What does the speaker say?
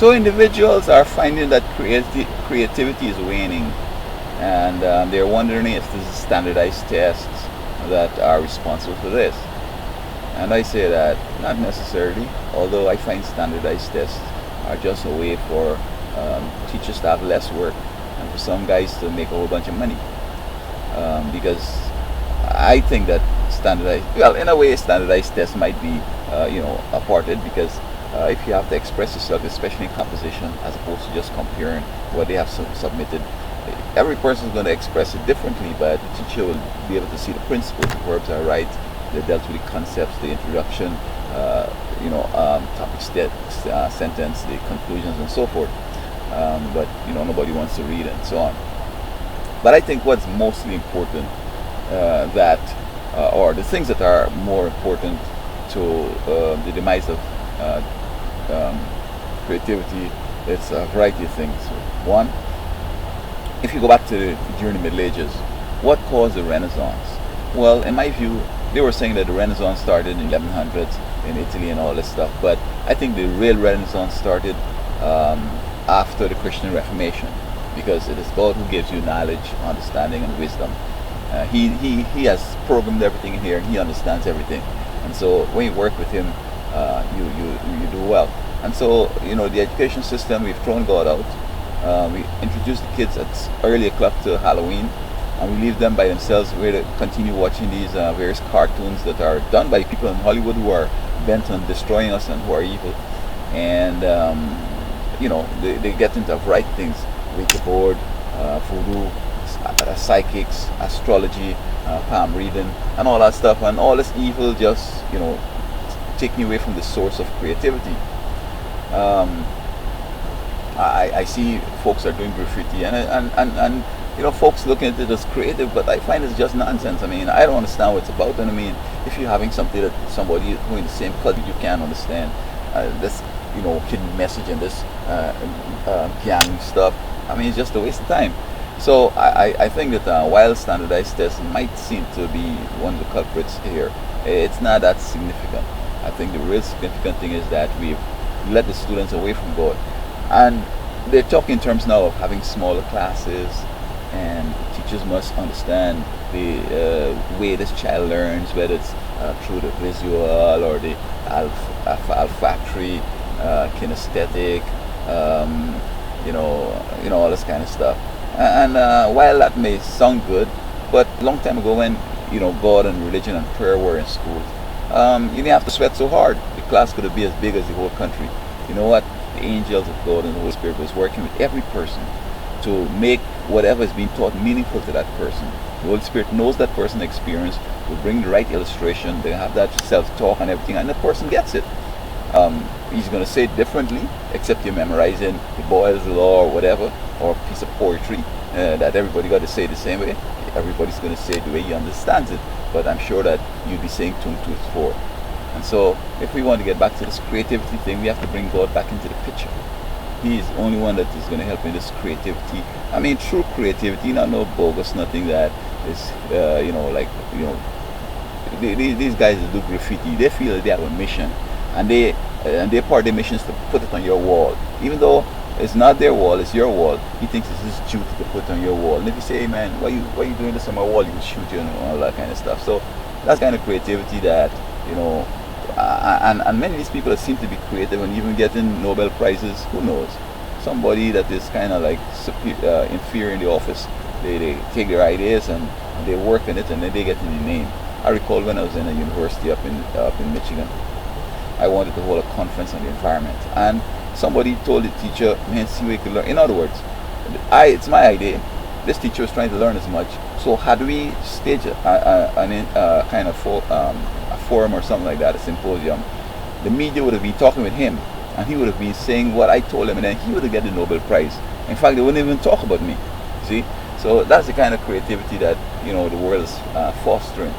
So individuals are finding that creativity is waning, and they're wondering if this is standardized tests that are responsible for this. And I say that not necessarily, although I find standardized tests are just a way for teachers to have less work and for some guys to make a whole bunch of money. Because I think that standardized, well, in a way, standardized tests might be, apported, because if you have to express yourself, especially in composition, as opposed to just comparing what they have submitted, every person is going to express it differently, but the teacher will be able to see the principles, the verbs are right, they dealt with the concepts, the introduction, topic, sentence, the conclusions, and so forth. But nobody wants to read and so on. But I think what's mostly important, or the things that are more important to the demise of creativity, it's a variety of things. One, if you go back to during the Middle Ages, what caused the Renaissance? Well, in my view, they were saying that the Renaissance started in 1100s in Italy and all this stuff, but I think the real Renaissance started after the Christian Reformation, because it is God who gives you knowledge, understanding, and wisdom. He has programmed everything in here, and He understands everything. And so when you work with Him, you do well. And so the education system, we've thrown God out. We introduce the kids at early o'clock to Halloween, and we leave them by themselves where they continue watching these various cartoons that are done by people in Hollywood who are bent on destroying us and who are evil. And they get into a variety of things: Ouija board, voodoo, psychics, astrology, palm reading, and all that stuff, and all this evil just taking you away from the source of creativity. I see folks are doing graffiti, and folks looking at it as creative, but I find it's just nonsense. I mean, I don't understand what it's about. And I mean, if you're having something that somebody who in the same culture you can't understand, this hidden message and this gang stuff, I mean, it's just a waste of time. So I think that while standardized tests might seem to be one of the culprits here, it's not that significant. I think the real significant thing is that we've led the students away from God. And they're talking in terms now of having smaller classes, and teachers must understand the way this child learns, whether it's through the visual or the olfactory, kinesthetic, all this kind of stuff. And while that may sound good, but a long time ago when God and religion and prayer were in schools, you didn't have to sweat so hard. The class could be as big as the whole country. You know what? The angels of God and the Holy Spirit was working with every person to make whatever is being taught meaningful to that person. The Holy Spirit knows that person's experience, will bring the right illustration, they have that self-talk and everything, and the person gets it. He's going to say it differently, except you're memorizing the Boyle's Law or whatever, or a piece of poetry that everybody got to say the same way. Everybody's going to say it the way he understands it, but I'm sure that you'd be saying tum tooth for. And so if we want to get back to this creativity thing, we have to bring God back into the picture. He is the only one that is going to help in this creativity. I mean, true creativity, not no bogus, nothing that is, these guys that do graffiti, they feel that they have a mission, and their part of their mission is to put it on your wall. Even though it's not their wall, it's your wall, he thinks it's his duty to put it on your wall. And if you say, hey man, why you doing this on my wall, he will shoot you and all that kind of stuff. So that's kind of creativity that, and many of these people that seem to be creative and even getting Nobel Prizes, who knows? Somebody that is kind of like inferior in the office, they take their ideas and they work on it, and then they get in the name. I recall when I was in a university up in Michigan, I wanted to hold a conference on the environment, and somebody told the teacher, man, see where you can learn. In other words, it's my idea. This teacher was trying to learn as much. So had we staged a kind of a forum or something like that, a symposium, the media would have been talking with him, and he would have been saying what I told him, and then he would have got the Nobel Prize. In fact, they wouldn't even talk about me. See? So that's the kind of creativity that the world is fostering.